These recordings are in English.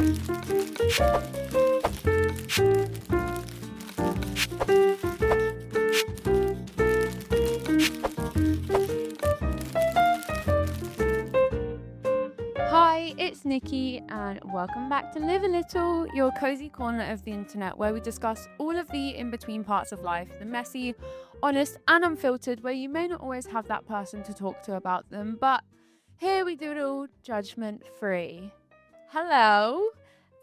Hi, it's Nikki, and welcome back to Live a Little, your cozy corner of the internet where we discuss all of the in-between parts of life, the messy, honest, and unfiltered, where you may not always have that person to talk to about them, but here we do it all judgment-free. Hello,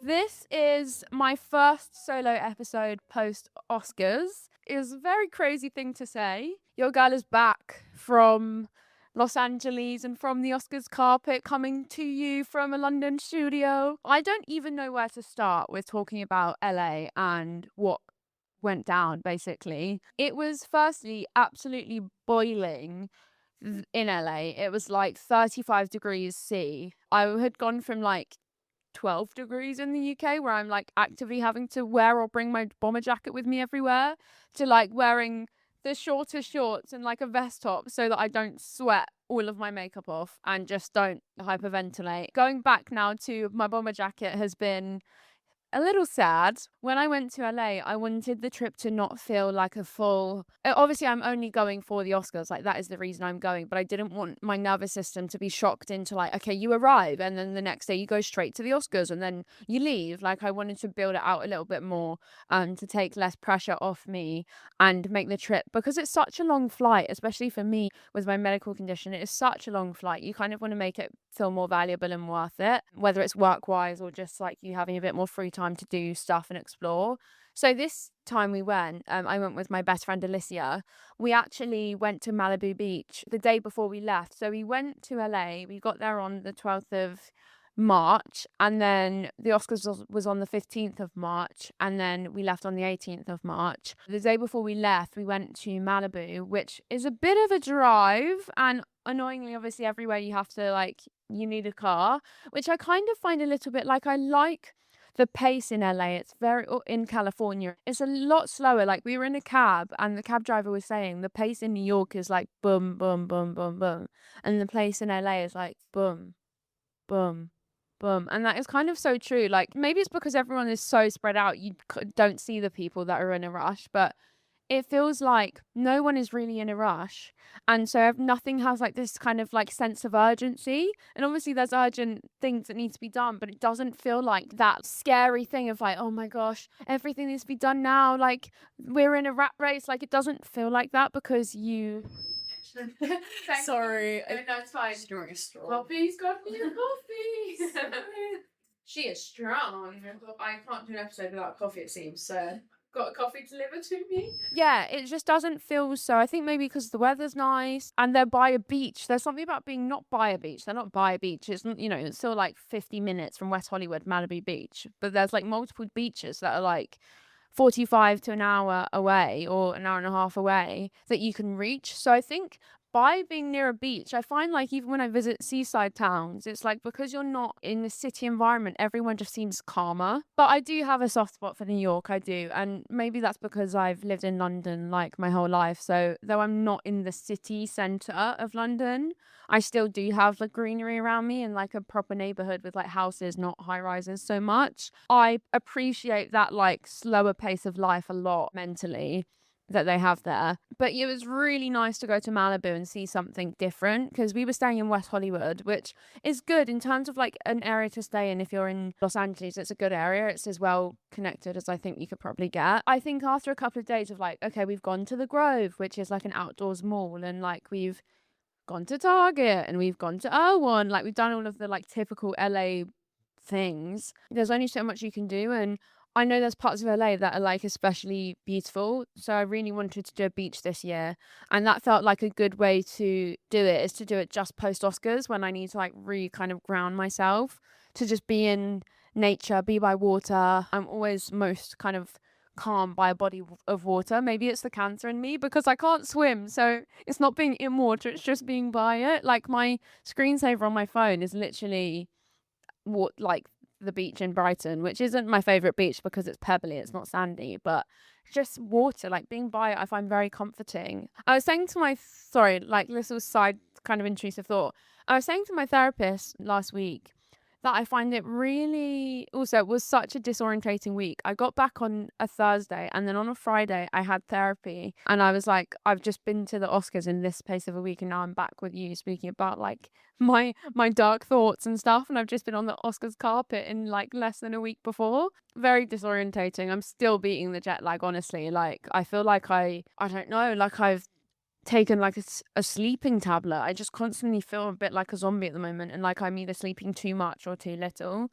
this is my first solo episode post-Oscars. It was a very crazy thing to say. Your girl is back from Los Angeles and from the Oscars carpet, coming to you from a London studio. I don't even know where to start with talking about LA and what went down, basically. It was firstly absolutely boiling in LA. It was like 35 degrees C. I had gone from like 12 degrees in the UK, where I'm like actively having to wear or bring my bomber jacket with me everywhere, to like wearing the shorter shorts and like a vest top so that I don't sweat all of my makeup off and just don't hyperventilate. Going back now to my bomber jacket has been a little sad. When I went to LA, I wanted the trip to not feel like a full... Obviously, I'm only going for the Oscars. Like, that is the reason I'm going. But I didn't want my nervous system to be shocked into, like, okay, you arrive, and then the next day you go straight to the Oscars, and then you leave. Like, I wanted to build it out a little bit more to take less pressure off me and make the trip. Because it's such a long flight, especially for me with my medical condition. It is such a long flight. You kind of want to make it feel more valuable and worth it, whether it's work-wise or just, like, you having a bit more free time to do stuff and explore. So this time we went, I went with my best friend Alicia. We actually went to Malibu Beach the day before we left. So we went to LA, we got there on the 12th of March, and then the Oscars was on the 15th of March, and then we left on the 18th of March. The day before we left, we went to Malibu, which is a bit of a drive, and annoyingly, obviously, everywhere you have to, like, you need a car, which I kind of find a little bit like, I like the pace in LA. It's very, in California, it's a lot slower. Like, we were in a cab and the cab driver was saying the pace in New York is like boom, boom, boom, boom, boom. And the pace in LA is like boom, boom, boom. And that is kind of so true. Like, maybe it's because everyone is so spread out, you don't see the people that are in a rush, but it feels like no one is really in a rush. And so nothing has like this kind of like sense of urgency. And obviously there's urgent things that need to be done, but it doesn't feel like that scary thing of like, oh my gosh, everything needs to be done now. Like, we're in a rat race. Like, it doesn't feel like that because you... Sorry. No, it's fine. Strong. Coffee's got me a coffee. She is strong. I can't do an episode without coffee, it seems. So... got a coffee delivered to me. Yeah, it just doesn't feel so. I think maybe because the weather's nice and they're by a beach. There's something about being not by a beach. They're not by a beach. It's, you know, it's still like 50 minutes from West Hollywood, Malibu Beach. But there's like multiple beaches that are like 45 to an hour away or an hour and a half away that you can reach. So I think by being near a beach, I find like even when I visit seaside towns, it's like because you're not in the city environment, everyone just seems calmer. But I do have a soft spot for New York, I do. And maybe that's because I've lived in London like my whole life. So though I'm not in the city centre of London, I still do have the greenery around me and like a proper neighbourhood with like houses, not high rises so much. I appreciate that like slower pace of life a lot mentally that they have there. But it was really nice to go to Malibu and see something different because we were staying in West Hollywood, which is good in terms of like an area to stay in. If you're in Los Angeles, it's a good area. It's as well connected as I think you could probably get. I think after a couple of days of like, okay, we've gone to the Grove, which is like an outdoors mall, and like we've gone to Target and we've gone to Erewhon, like we've done all of the like typical LA things. There's only so much you can do, and I know there's parts of LA that are like especially beautiful, so I really wanted to do a beach this year, and that felt like a good way to do it, is to do it just post Oscars when I need to like really kind of ground myself, to just be in nature, be by water. I'm always most kind of calm by a body of water. Maybe it's the cancer in me because I can't swim, so it's not being in water, it's just being by it. Like my screensaver on my phone is literally like the beach in Brighton, which isn't my favorite beach because it's pebbly, it's not sandy, but just water, like being by it, I find very comforting. I was saying to my like little side kind of intrusive thought, I was saying to my therapist last week that I find it really, also, it was such a disorientating week. I got back on a Thursday, and then on a Friday I had therapy, and I was like, I've just been to the Oscars in this space of a week, and now I'm back with you speaking about like my dark thoughts and stuff, and I've just been on the Oscars carpet in like less than a week before. Very disorientating. I'm still beating the jet lag, honestly. Like, I feel like I don't know, like I've taken like a sleeping tablet. I just constantly feel a bit like a zombie at the moment, and like I'm either sleeping too much or too little.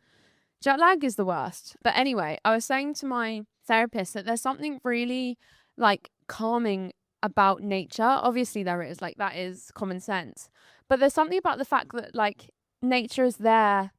Jet lag is the worst. But anyway, I was saying to my therapist that there's something really like calming about nature. Obviously there is, like, that is common sense, but there's something about the fact that like nature is there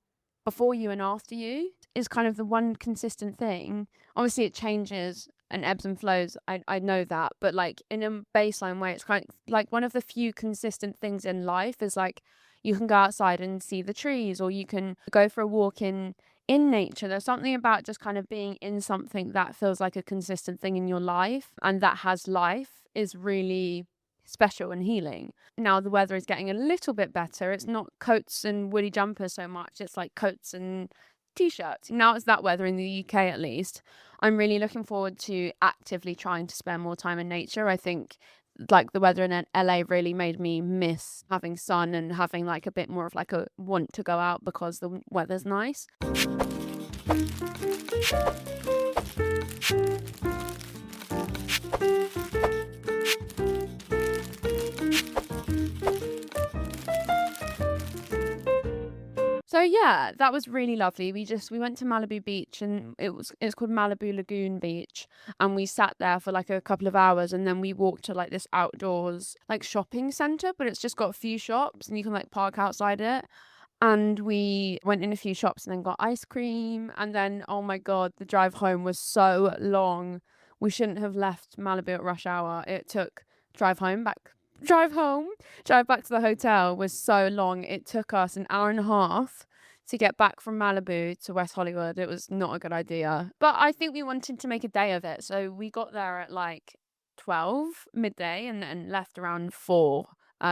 before you and after you is kind of the one consistent thing. Obviously it changes and ebbs and flows, I know that, but like in a baseline way, it's kind of like one of the few consistent things in life is like you can go outside and see the trees, or you can go for a walk in nature. There's something about just kind of being in something that feels like a consistent thing in your life and that has life is really special and healing. Now the weather is getting a little bit better. It's not coats and woolly jumpers so much. It's like coats and t-shirts. Now it's that weather in the UK at least. I'm really looking forward to actively trying to spend more time in nature. I think like the weather in LA really made me miss having sun and having like a bit more of like a want to go out because the weather's nice. So yeah, that was really lovely. We went to Malibu Beach, and it's called Malibu Lagoon Beach, and we sat there for like a couple of hours, and then we walked to like this outdoors like shopping center, but it's just got a few shops and you can like park outside it. And we went in a few shops and then got ice cream, and then oh my god, the drive home was so long. We shouldn't have left Malibu at rush hour. It took drive back to the hotel was so long. It took us an hour and a half to get back from Malibu to West Hollywood. It was not a good idea, but I think we wanted to make a day of it, so we got there at like 12 midday and then left around 4.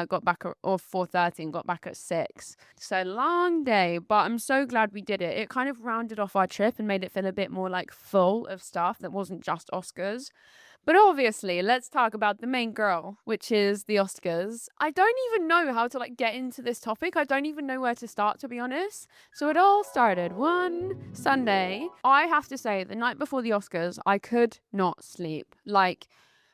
Got back or 4:30 and got back at 6. So long day, but I'm so glad we did it. It kind of rounded off our trip and made it feel a bit more like full of stuff that wasn't just Oscars. But obviously, let's talk about the main girl, which is the Oscars. I don't even know how to like get into this topic. I don't even know where to start, to be honest. So it all started one Sunday. I have to say, the night before the Oscars, I could not sleep. Like,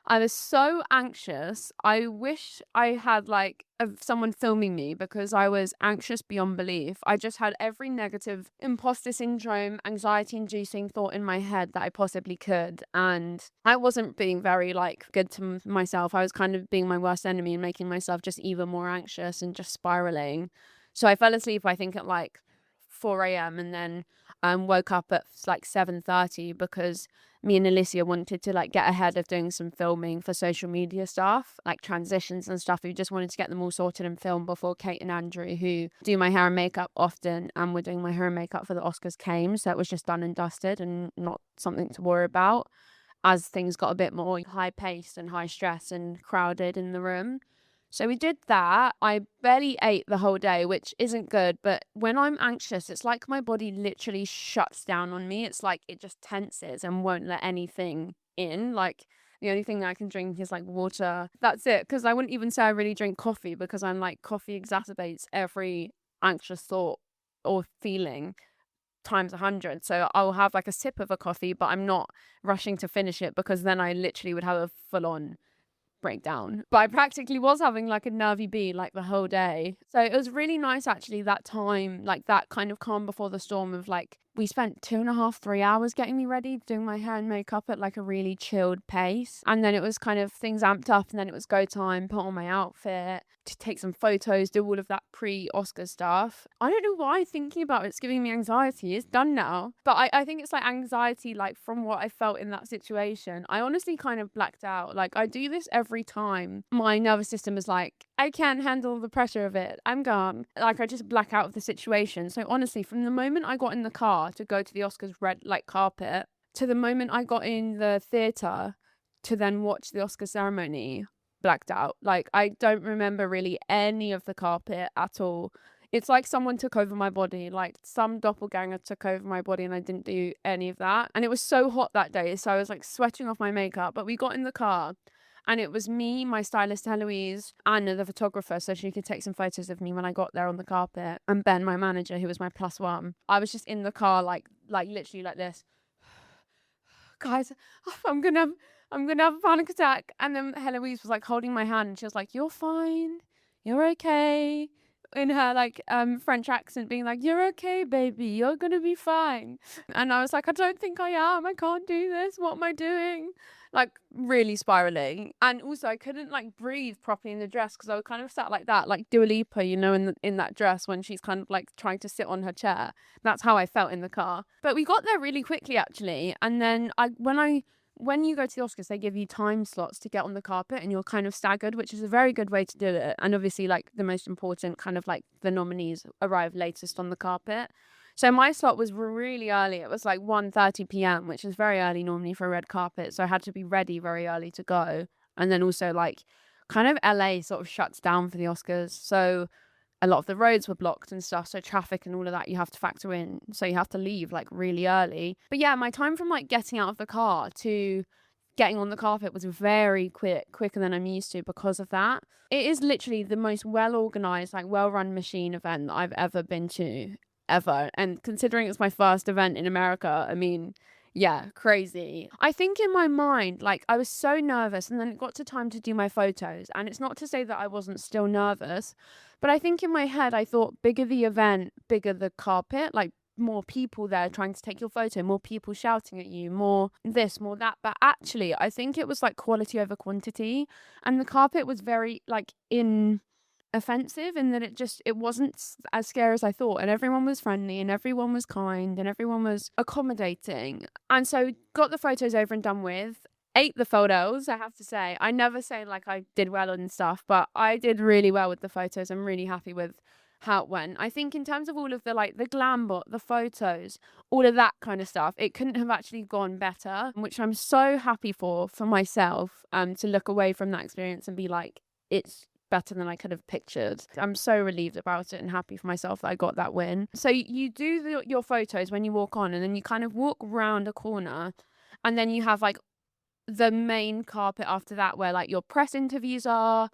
I was so anxious. I wish I had like someone filming me because I was anxious beyond belief. I just had every negative imposter syndrome, anxiety inducing thought in my head that I possibly could. And I wasn't being very like good to myself. I was kind of being my worst enemy and making myself just even more anxious and just spiraling. So I fell asleep, I think, at like 4 a.m. and then woke up at like 7:30 because me and Alicia wanted to like get ahead of doing some filming for social media stuff, like transitions and stuff. We just wanted to get them all sorted and filmed before Kate and Andrew, who do my hair and makeup often, and were doing my hair and makeup for the Oscars, came. So it was just done and dusted and not something to worry about as things got a bit more high paced and high stress and crowded in the room. So we did that. I barely ate the whole day, which isn't good. But when I'm anxious, it's like my body literally shuts down on me. It's like it just tenses and won't let anything in. Like the only thing that I can drink is like water. That's it. Because I wouldn't even say I really drink coffee because I'm like, coffee exacerbates every anxious thought or feeling times 100. So I'll have like a sip of a coffee, but I'm not rushing to finish it because then I literally would have a full on breakdown. But I practically was having like a nervy bee like the whole day. So it was really nice actually, that time, like that kind of calm before the storm of like, we spent 2.5, 3 hours getting me ready, doing my hair and makeup at like a really chilled pace. And then it was kind of things amped up, and then it was go time, put on my outfit, to take some photos, do all of that pre-Oscar stuff. I don't know why thinking about it's giving me anxiety. It's done now. But I think it's like anxiety, like from what I felt in that situation. I honestly kind of blacked out. Like I do this every time my nervous system is like, I can't handle the pressure of it, I'm gone. Like I just black out of the situation. So honestly, from the moment I got in the car to go to the Oscars red like carpet to the moment I got in the theatre to then watch the Oscar ceremony, blacked out. Like I don't remember really any of the carpet at all. It's like someone took over my body, like some doppelganger took over my body, and I didn't do any of that. And it was so hot that day, so I was like sweating off my makeup. But we got in the car, and it was me, my stylist Eloise, and the photographer, so she could take some photos of me when I got there on the carpet. And Ben, my manager, who was my +1. I was just in the car, like literally like this. Guys, I'm gonna have a panic attack. And then Eloise was like holding my hand, and she was like, "You're fine, you're okay." In her like French accent, being like, "You're okay, baby, you're gonna be fine." And I was like, "I don't think I am, I can't do this, what am I doing?" Like really spiraling. And also I couldn't like breathe properly in the dress, because I was kind of sat like that, like Dua Lipa, you know, in that dress when she's kind of like trying to sit on her chair. That's how I felt in the car. But we got there really quickly actually. And then when you go to the Oscars, they give you time slots to get on the carpet, and you're kind of staggered, which is a very good way to do it. And obviously, like, the most important kind of like the nominees arrive latest on the carpet. So my slot was really early. It was like 1:30 p.m., which is very early normally for a red carpet. So I had to be ready very early to go. And then also like kind of LA sort of shuts down for the Oscars. So a lot of the roads were blocked and stuff, so traffic and all of that you have to factor in, so you have to leave like really early. But yeah, my time from like getting out of the car to getting on the carpet was very quicker than I'm used to because of that. It is literally the most well organized, like well run machine event that I've ever been to, ever. And considering it's my first event in America, I mean, yeah, crazy. I think in my mind, like I was so nervous, and then it got to time to do my photos. And it's not to say that I wasn't still nervous, but I think in my head, I thought bigger the event, bigger the carpet, like more people there trying to take your photo, more people shouting at you, more this, more that. But actually, I think it was like quality over quantity. And the carpet was very like offensive in that it wasn't as scary as I thought, and everyone was friendly and everyone was kind and everyone was accommodating. And so got the photos over and done with, ate the photos. I have to say, I never say like I did well and stuff, but I did really well with the photos. I'm really happy with how it went. I think in terms of all of the like the glam bot, the photos, all of that kind of stuff, it couldn't have actually gone better, which I'm so happy for myself, to look away from that experience and be like, it's better than I could have pictured. I'm so relieved about it and happy for myself that I got that win. So you do your photos when you walk on, and then you kind of walk round a corner, and then you have like the main carpet after that where like your press interviews are.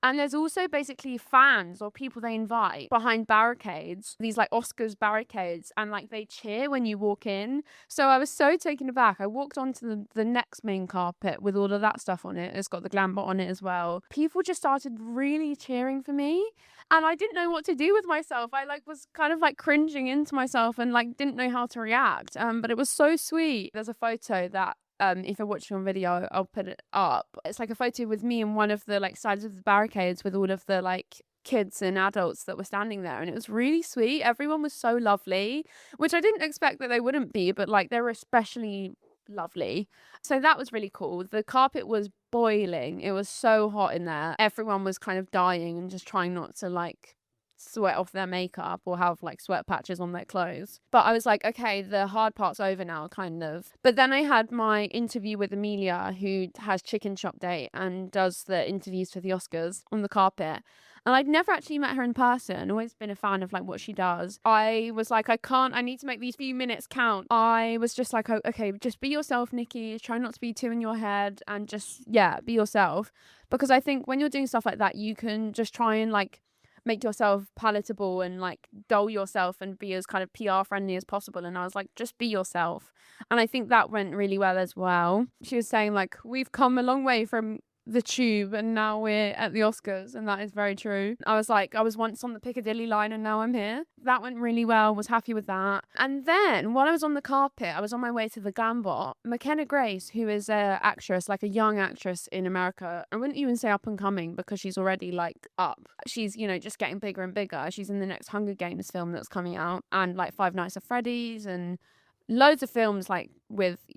And there's also basically fans or people they invite behind barricades, these like Oscars barricades, and like they cheer when you walk in. So I was so taken aback. I walked onto the next main carpet with all of that stuff on it. It's got the glam bot on it as well. People just started really cheering for me, and I didn't know what to do with myself. I like was kind of like cringing into myself and like didn't know how to react. But it was so sweet. There's a photo that if you're watching on video, I'll put it up. It's like a photo with me in one of the like sides of the barricades with all of the like kids and adults that were standing there, and it was really sweet. Everyone was so lovely, which I didn't expect that they wouldn't be, but like they were especially lovely. So that was really cool. The carpet was boiling. It was so hot in there. Everyone was kind of dying and just trying not to like sweat off their makeup or have like sweat patches on their clothes. But I was like, okay, the hard part's over now, kind of. But then I had my interview with Amelia, who has Chicken Shop Date and does the interviews for the Oscars on the carpet. And I'd never actually met her in person. Always been a fan of like what she does. I was like, I need to make these few minutes count. I was just like, oh, okay, just be yourself, Nikki. Try not to be too in your head and just, yeah, be yourself. Because I think when you're doing stuff like that, you can just try and like make yourself palatable and like dull yourself and be as kind of PR friendly as possible. And I was like, just be yourself. And I think that went really well as well. She was saying like, we've come a long way from the Tube and now we're at the Oscars, and that is very true. I was like, I was once on the Piccadilly line and now I'm here. That went really well, was happy with that. And then while I was on the carpet, I was on my way to the Gambot. McKenna Grace, who is a actress, like a young actress in America, I wouldn't even say up and coming because she's already like up. She's, you know, just getting bigger and bigger. She's in the next Hunger Games film that's coming out, and like Five Nights at Freddy's, and loads of films, like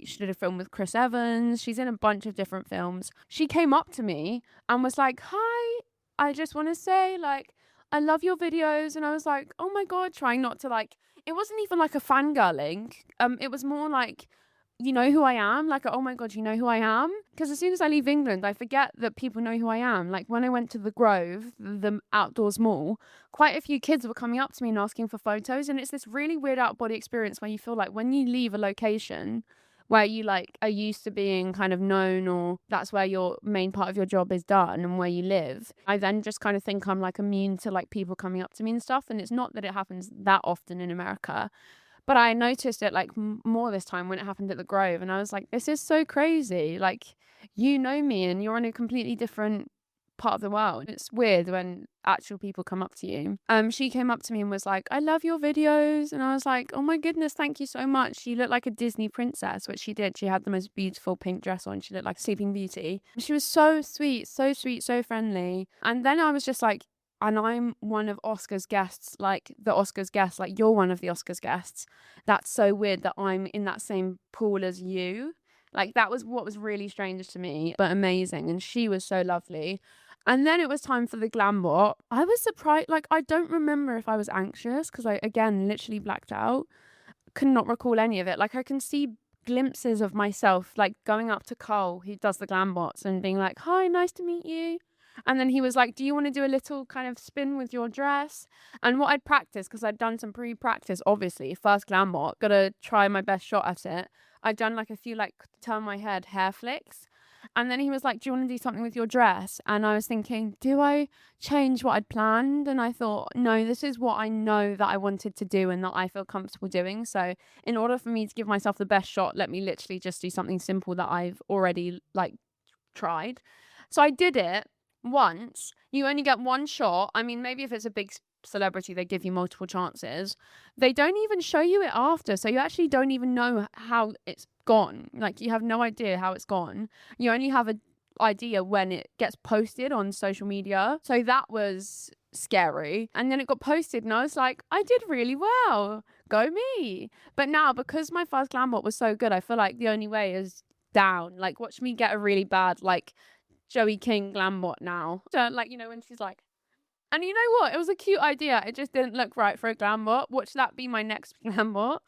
she did a film with Chris Evans. She's in a bunch of different films. She came up to me and was like, hi, I just want to say like, I love your videos. And I was like, oh my God, trying not to like, it wasn't even like a fangirling. It was more like, you know who I am? Like, oh my God, you know who I am? Because as soon as I leave England, I forget that people know who I am. Like when I went to the Grove, the outdoors mall, quite a few kids were coming up to me and asking for photos. And it's this really weird out body experience where you feel like when you leave a location where you like are used to being kind of known, or that's where your main part of your job is done and where you live, I then just kind of think I'm like immune to like people coming up to me and stuff. And it's not that it happens that often in America, but I noticed it like more this time when it happened at the Grove. And I was like, this is so crazy. Like, you know me and you're in a completely different part of the world. It's weird when actual people come up to you. She came up to me and was like, I love your videos. And I was like, oh my goodness, thank you so much. She looked like a Disney princess, which she did. She had the most beautiful pink dress on. She looked like Sleeping Beauty. She was so sweet, so friendly. And then I was just like, and I'm one of Oscar's guests, like the Oscar's guests, like you're one of the Oscar's guests. That's so weird that I'm in that same pool as you. Like that was what was really strange to me, but amazing. And she was so lovely. And then it was time for the glam bot. I was surprised. Like, I don't remember if I was anxious because I, again, literally blacked out. Could not recall any of it. Like, I can see glimpses of myself, like going up to Cole, who does the glam bots, and being like, hi, nice to meet you. And then he was like, do you want to do a little kind of spin with your dress? And what I'd practiced, because I'd done some pre-practice, obviously, first glam bot, got to try my best shot at it. I'd done like a few like turn my head hair flicks. And then he was like, do you want to do something with your dress? And I was thinking, do I change what I'd planned? And I thought, no, this is what I know that I wanted to do and that I feel comfortable doing. So in order for me to give myself the best shot, let me literally just do something simple that I've already like tried. So I did it once. You only get one shot. I mean, maybe if it's a big celebrity, they give you multiple chances. They don't even show you it after, so you actually don't even know how it's gone. Like, you have no idea how it's gone. You only have an idea when it gets posted on social media. So that was scary. And then it got posted and I was like, I did really well, go me. But now, because my first glam bot was so good, I feel like the only way is down. Like, watch me get a really bad like Joey King glam bot now. So, like, you know, when she's like, and you know what? It was a cute idea. It just didn't look right for a glam bot. Watch that be my next glam bot.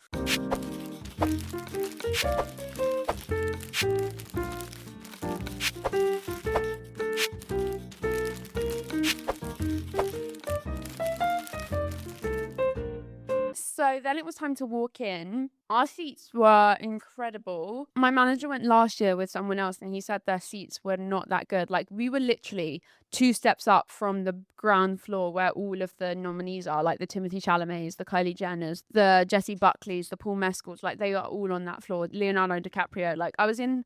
So then it was time to walk in. Our seats were incredible. My manager went last year with someone else and he said their seats were not that good. Like, we were literally 2 steps up from the ground floor where all of the nominees are, like the Timothy Chalamets, the Kylie Jenners, the Jessie Buckleys, the Paul Mescals. Like, they are all on that floor. Leonardo DiCaprio. Like, I was in,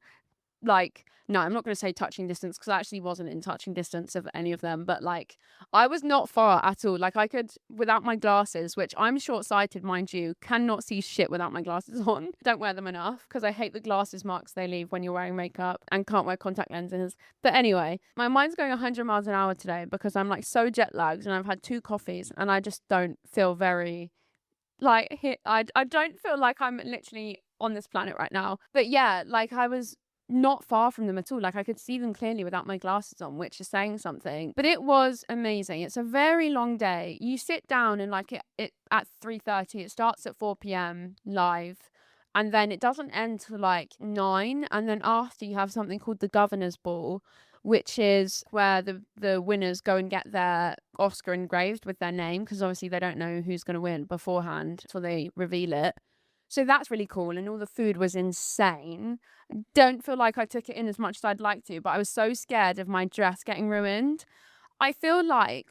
like, no, I'm not going to say touching distance because I actually wasn't in touching distance of any of them, but like, I was not far at all. Like, I could, without my glasses, which I'm short-sighted, mind you, cannot see shit without my glasses on. Don't wear them enough because I hate the glasses marks they leave when you're wearing makeup, and can't wear contact lenses. But anyway, my mind's going 100 miles an hour today because I'm like so jet lagged and I've had 2 coffees and I just don't feel very like I don't feel like I'm literally on this planet right now. But yeah, like, I was not far from them at all. Like, I could see them clearly without my glasses on, which is saying something. But it was amazing. It's a very long day. You sit down and like it at 3:30. It starts at 4 p.m. live. And then it doesn't end till like 9. And then after, you have something called the Governor's Ball, which is where the winners go and get their Oscar engraved with their name, because obviously they don't know who's going to win beforehand until they reveal it. So that's really cool. And all the food was insane. Don't feel like I took it in as much as I'd like to, but I was so scared of my dress getting ruined. I feel like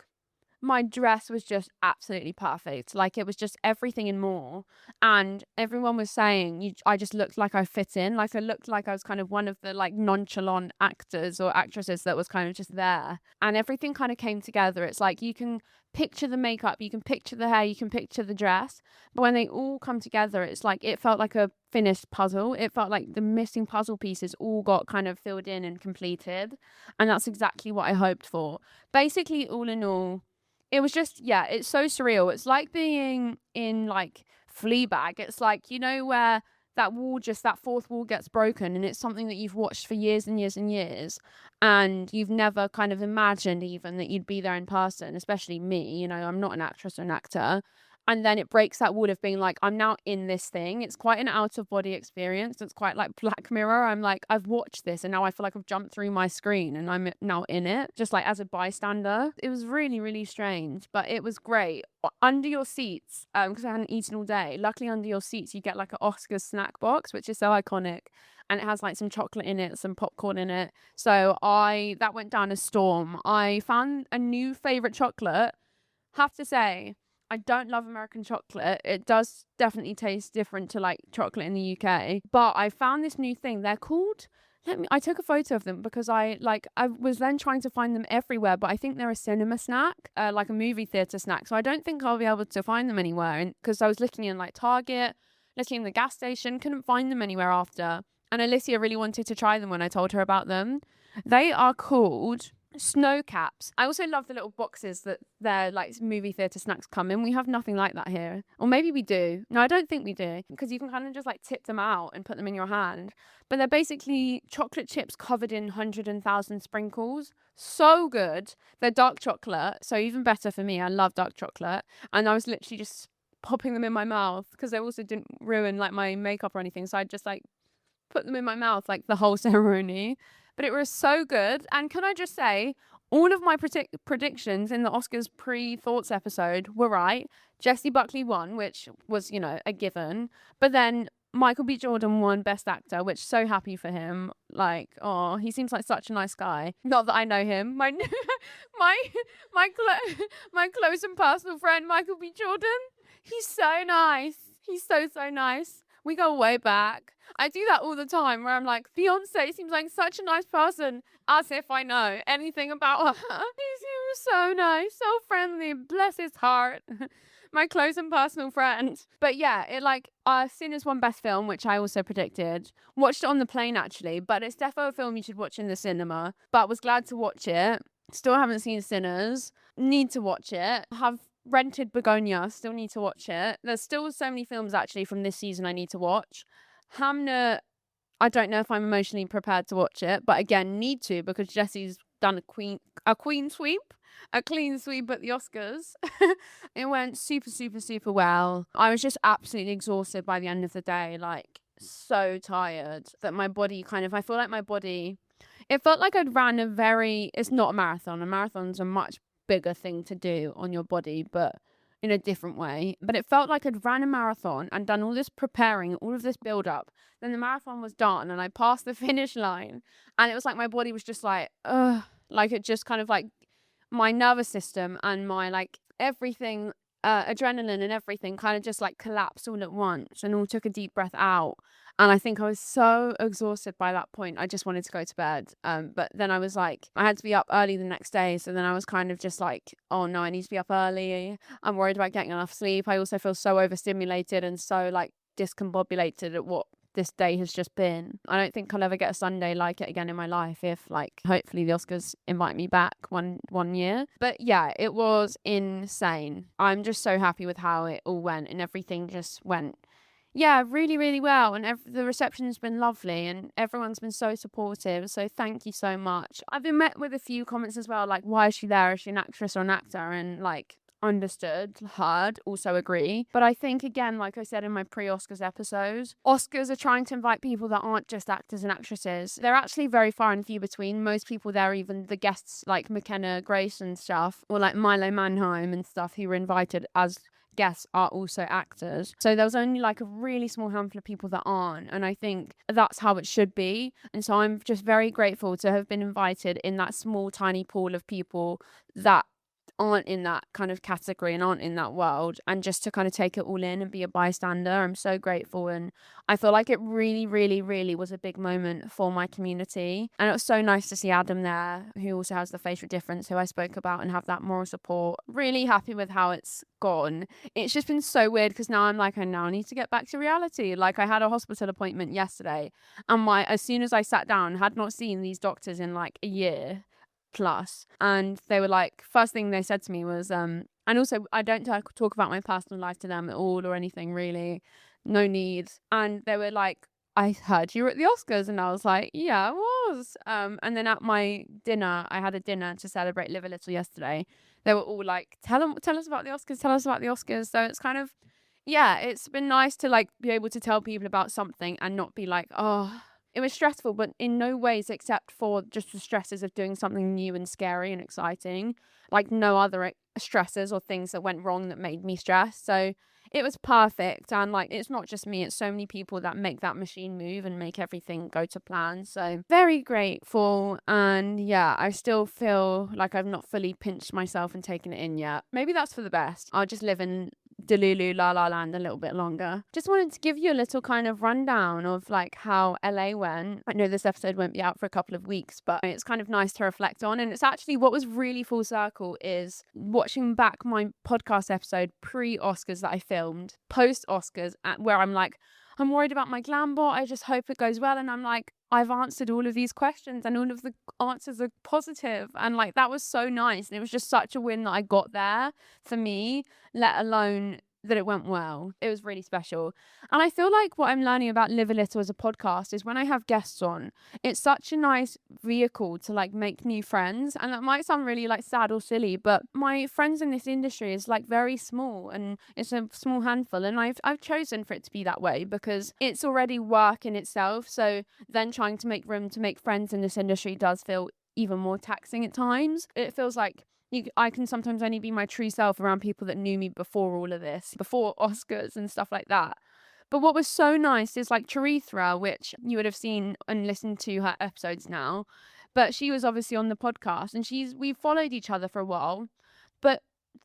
my dress was just absolutely perfect. Like, it was just everything and more. And everyone was saying I just looked like I fit in. Like, I looked like I was kind of one of the like nonchalant actors or actresses that was kind of just there. And everything kind of came together. It's like, you can picture the makeup, you can picture the hair, you can picture the dress. But when they all come together, it's like, it felt like a finished puzzle. It felt like the missing puzzle pieces all got kind of filled in and completed. And that's exactly what I hoped for. Basically, all in all, it was just, yeah, it's so surreal. It's like being in like Fleabag. It's like, you know, where that fourth wall gets broken, and it's something that you've watched for years and years and years, and you've never kind of imagined even that you'd be there in person, especially me. You know, I'm not an actress or an actor. And then it breaks that wall of being like, I'm now in this thing. It's quite an out of body experience. It's quite like Black Mirror. I'm like, I've watched this and now I feel like I've jumped through my screen and I'm now in it, just like as a bystander. It was really, really strange, but it was great. Under your seats, because I hadn't eaten all day, luckily under your seats, you get like an Oscars snack box, which is so iconic. And it has like some chocolate in it, some popcorn in it. So that went down a storm. I found a new favorite chocolate. Have to say, I don't love American chocolate. It does definitely taste different to like chocolate in the UK. But I found this new thing. They're called, I took a photo of them because I was then trying to find them everywhere, but I think they're a cinema snack, like a movie theatre snack. So I don't think I'll be able to find them anywhere. Because I was looking in like Target, looking in the gas station, couldn't find them anywhere after. And Alicia really wanted to try them when I told her about them. They are called snow caps. I also love the little boxes that their like movie theatre snacks come in. We have nothing like that here. Or maybe we do. No, I don't think we do. Because you can kind of just like tip them out and put them in your hand. But they're basically chocolate chips covered in 100,000 sprinkles. So good. They're dark chocolate. So even better for me. I love dark chocolate. And I was literally just popping them in my mouth because they also didn't ruin like my makeup or anything. So I just like put them in my mouth like the whole ceremony. But it was so good. And can I just say, all of my predictions in the Oscars pre-thoughts episode were right. Jessie Buckley won, which was, a given. But then Michael B. Jordan won Best Actor, which so happy for him. Like, oh, he seems like such a nice guy. Not that I know him. My close and personal friend, Michael B. Jordan. He's so nice. He's so nice. We go way back. I do that all the time where I'm like, Beyonce seems like such a nice person, as if I know anything about her. He seems so nice, so friendly, bless his heart. My close and personal friend. But yeah, Sinners won Best Film, which I also predicted. Watched it on the plane actually, but it's defo a film you should watch in the cinema. But was glad to watch it. Still haven't seen Sinners. Need to watch it. Have rented Begonia, still need to watch it. There's still so many films actually from this season I need to watch. Hamnet, I don't know if I'm emotionally prepared to watch it, but again, need to because Jessie's done a clean sweep at the Oscars. It went super well. I was just absolutely exhausted by the end of the day, like so tired that my body I feel like my body, it felt like I'd ran it's not a marathon. A marathon's a much bigger thing to do on your body, but in a different way. But it felt like I'd ran a marathon and done all this preparing, all of this build up. Then the marathon was done and I passed the finish line. And it was like my body was just like, ugh. Like it just kind of like my nervous system and my like everything, adrenaline and everything kind of just like collapsed all at once and all took a deep breath out. And I think I was so exhausted by that point. I just wanted to go to bed. But then I was like, I had to be up early the next day. So then I was kind of just like, oh no, I need to be up early. I'm worried about getting enough sleep. I also feel so overstimulated and so like discombobulated at what this day has just been. I don't think I'll ever get a Sunday like it again in my life if like hopefully the Oscars invite me back one year. But yeah, it was insane. I'm just so happy with how it all went and everything just went really, really well. And the reception's been lovely and everyone's been so supportive. So thank you so much. I've been met with a few comments as well, like, why is she there? Is she an actress or an actor? And like, understood, heard, also agree. But I think, again, like I said in my pre-Oscars episode, Oscars are trying to invite people that aren't just actors and actresses. They're actually very far and few between. Most people there, even the guests like McKenna Grace and stuff, or like Milo Manheim and stuff, who were invited as guests, are also actors. So there was only like a really small handful of people that aren't, and I think that's how it should be. And so I'm just very grateful to have been invited in that small tiny pool of people that aren't in that kind of category and aren't in that world, and just to kind of take it all in and be a bystander. I'm so grateful, and I feel like it really, really, really was a big moment for my community. And it was so nice to see Adam there, who also has the facial difference, who I spoke about, and have that moral support. Really happy with how it's gone. It's just been so weird because now I'm like, I now need to get back to reality. Like, I had a hospital appointment yesterday, and as soon as I sat down, had not seen these doctors in like a year plus, and they were like, first thing they said to me was and also I don't talk about my personal life to them at all or anything, really, no need. And they were like, I heard you were at the Oscars, and I was like, yeah, I was. And then at my dinner, I had a dinner to celebrate Live a Little yesterday. They were all like, tell us about the Oscars, tell us about the Oscars. So it's kind of, yeah, it's been nice to like be able to tell people about something and not be like, oh, it was stressful, but in no ways except for just the stresses of doing something new and scary and exciting, like no other stresses or things that went wrong that made me stressed. So it was perfect. And like, it's not just me, it's so many people that make that machine move and make everything go to plan. So very grateful. And yeah, I still feel like I've not fully pinched myself and taken it in yet. Maybe that's for the best. I'll just live in Delulu La La Land a little bit longer. Just wanted to give you a little kind of rundown of like how LA went. I know this episode won't be out for a couple of weeks, but it's kind of nice to reflect on. And it's actually what was really full circle is watching back my podcast episode pre-Oscars that I filmed, post-Oscars, where I'm like, I'm worried about my glam bot. I just hope it goes well. And I'm like, I've answered all of these questions and all of the answers are positive. And like, that was so nice. And it was just such a win that I got there for me, let alone that it went well. It was really special. And I feel like what I'm learning about Live a Little as a podcast is when I have guests on, it's such a nice vehicle to like make new friends. And that might sound really like sad or silly, but my friends in this industry is like very small and it's a small handful. And I've chosen for it to be that way because it's already work in itself. So then trying to make room to make friends in this industry does feel even more taxing at times. It feels like I can sometimes only be my true self around people that knew me before all of this, before Oscars and stuff like that. But what was so nice is like Charithra, which you would have seen and listened to her episodes now, but she was obviously on the podcast and we've followed each other for a while, but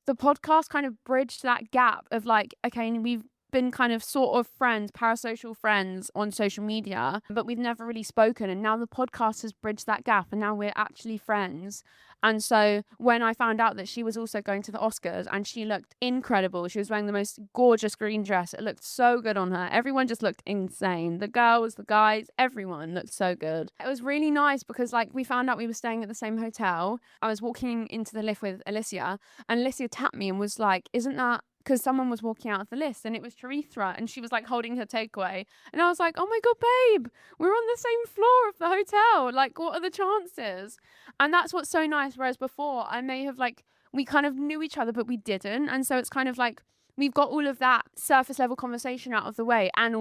the podcast kind of bridged that gap of like, okay, we've been kind of sort of friends, parasocial friends on social media, but we've never really spoken. And now the podcast has bridged that gap and now we're actually friends. And so when I found out that she was also going to the Oscars and she looked incredible, she was wearing the most gorgeous green dress. It looked so good on her. Everyone just looked insane. The girls, the guys, everyone looked so good. It was really nice because like we found out we were staying at the same hotel. I was walking into the lift with Alicia and Alicia tapped me and was like, isn't that because someone was walking out of the list and it was Charithra and she was like holding her takeaway. And I was like, oh my God, babe, we're on the same floor of the hotel. Like, what are the chances? And that's what's so nice. Whereas before I may have like, we kind of knew each other, but we didn't. And so it's kind of like, we've got all of that surface level conversation out of the way and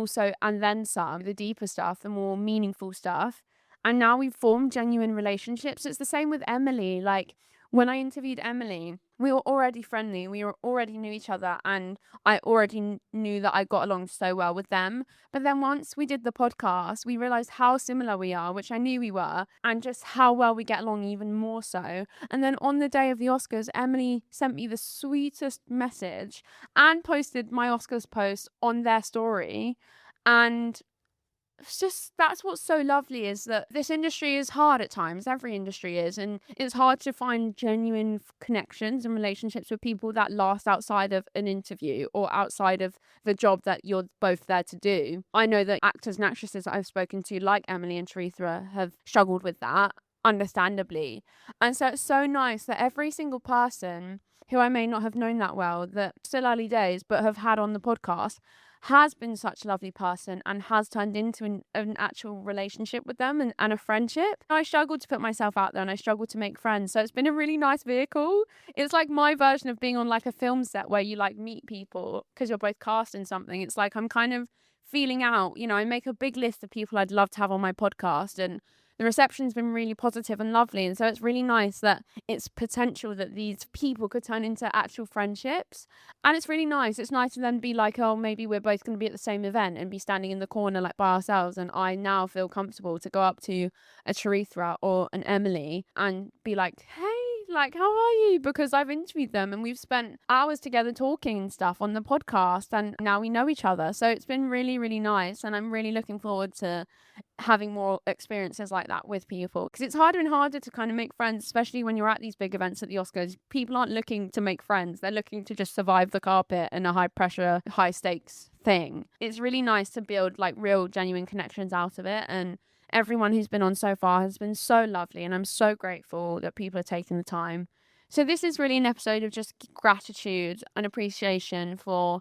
then some, the deeper stuff, the more meaningful stuff. And now we've formed genuine relationships. It's the same with Emily. Like, when I interviewed Emily, we were already friendly. We already knew each other and I already knew that I got along so well with them. But then once we did the podcast, we realized how similar we are, which I knew we were, and just how well we get along even more so. And then on the day of the Oscars, Emily sent me the sweetest message and posted my Oscars post on their story. And it's just, that's what's so lovely is that this industry is hard at times. Every industry is, and it's hard to find genuine connections and relationships with people that last outside of an interview or outside of the job that you're both there to do. I know that actors and actresses that I've spoken to, like Emily and Charithra, have struggled with that, understandably. And so it's so nice that every single person who I may not have known that well, that still early days, but have had on the podcast, has been such a lovely person and has turned into an actual relationship with them and a friendship. I struggle to put myself out there and I struggle to make friends. So it's been a really nice vehicle. It's like my version of being on like a film set where you like meet people because you're both cast in something. It's like I'm kind of feeling out, I make a big list of people I'd love to have on my podcast and the reception's been really positive and lovely. And so it's really nice that it's potential that these people could turn into actual friendships. And it's really nice. It's nice to then be like, oh, maybe we're both going to be at the same event and be standing in the corner like by ourselves. And I now feel comfortable to go up to a Charithra or an Emily and be like, hey, like, how are you? Because I've interviewed them and we've spent hours together talking and stuff on the podcast and now we know each other. So it's been really, really nice. And I'm really looking forward to having more experiences like that with people, because it's harder and harder to kind of make friends, especially when you're at these big events at the Oscars. People aren't looking to make friends. They're looking to just survive the carpet in a high pressure, high stakes thing. It's really nice to build like real, genuine connections out of it. And everyone who's been on so far has been so lovely. And I'm so grateful that people are taking the time. So this is really an episode of just gratitude and appreciation for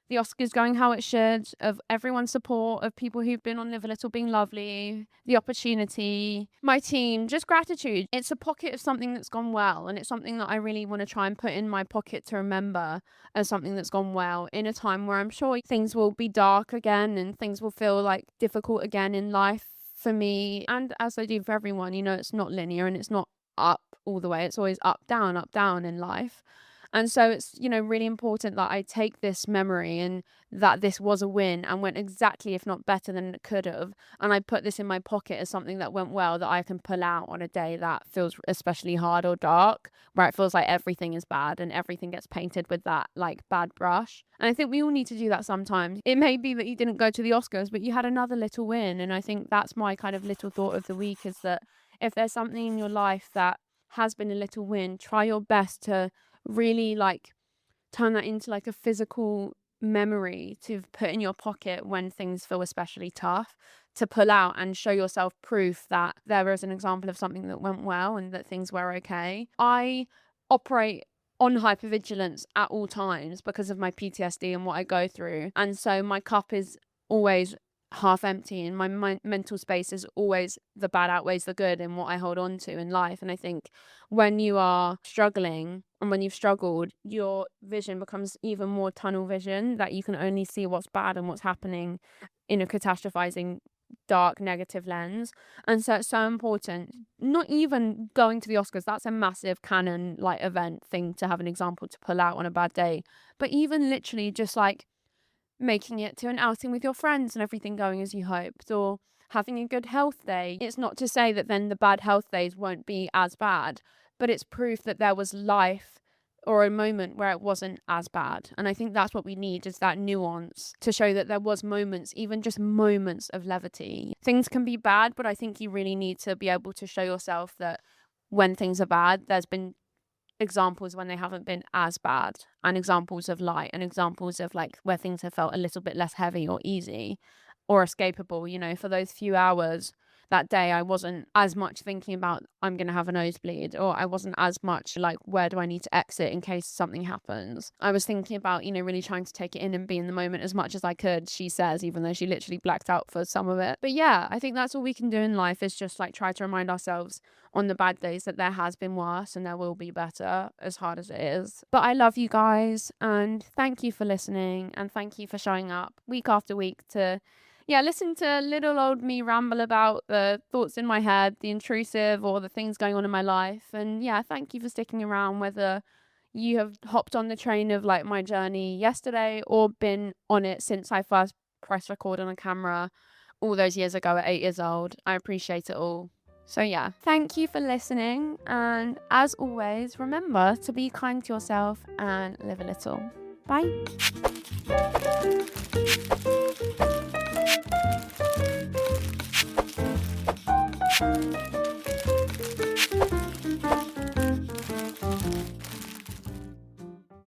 the Oscars going how it should, of everyone's support, of people who've been on Live a Little being lovely, the opportunity, my team, just gratitude. It's a pocket of something that's gone well, and it's something that I really want to try and put in my pocket to remember as something that's gone well in a time where I'm sure things will be dark again and things will feel like difficult again in life for me, and as they do for everyone. It's not linear and it's not up all the way. It's always up, down in life. And so it's, really important that I take this memory and that this was a win and went exactly, if not better than it could have. And I put this in my pocket as something that went well, that I can pull out on a day that feels especially hard or dark, where it feels like everything is bad and everything gets painted with that like bad brush. And I think we all need to do that sometimes. It may be that you didn't go to the Oscars, but you had another little win. And I think that's my kind of little thought of the week, is that if there's something in your life that has been a little win, try your best to really like turn that into like a physical memory to put in your pocket when things feel especially tough, to pull out and show yourself proof that there is an example of something that went well and that things were okay. I operate on hypervigilance at all times because of my PTSD and what I go through, and so my cup is always half empty, and my mental space is always the bad outweighs the good in what I hold on to in life. And I think when you are struggling and when you've struggled, your vision becomes even more tunnel vision, that you can only see what's bad and what's happening in a catastrophizing, dark, negative lens. And so it's so important, not even going to the Oscars, that's a massive canon like event thing to have an example to pull out on a bad day, but even literally just like making it to an outing with your friends and everything going as you hoped, or having a good health day. It's not to say that then the bad health days won't be as bad, but it's proof that there was life or a moment where it wasn't as bad. And I think that's what we need, is that nuance to show that there was moments, even just moments of levity. Things can be bad, but I think you really need to be able to show yourself that when things are bad, there's been examples when they haven't been as bad, and examples of light, and examples of like where things have felt a little bit less heavy or easy or escapable. For those few hours that day, I wasn't as much thinking about I'm going to have a nosebleed, or I wasn't as much like, where do I need to exit in case something happens. I was thinking about, really trying to take it in and be in the moment as much as I could, she says, even though she literally blacked out for some of it. But yeah, I think that's all we can do in life, is just like try to remind ourselves on the bad days that there has been worse and there will be better, as hard as it is. But I love you guys, and thank you for listening, and thank you for showing up week after week to listen to little old me ramble about the thoughts in my head, the intrusive or the things going on in my life. And thank you for sticking around, whether you have hopped on the train of like my journey yesterday or been on it since I first pressed record on a camera all those years ago at 8 years old. I appreciate it all. So thank you for listening. And as always, remember to be kind to yourself and live a little. Bye.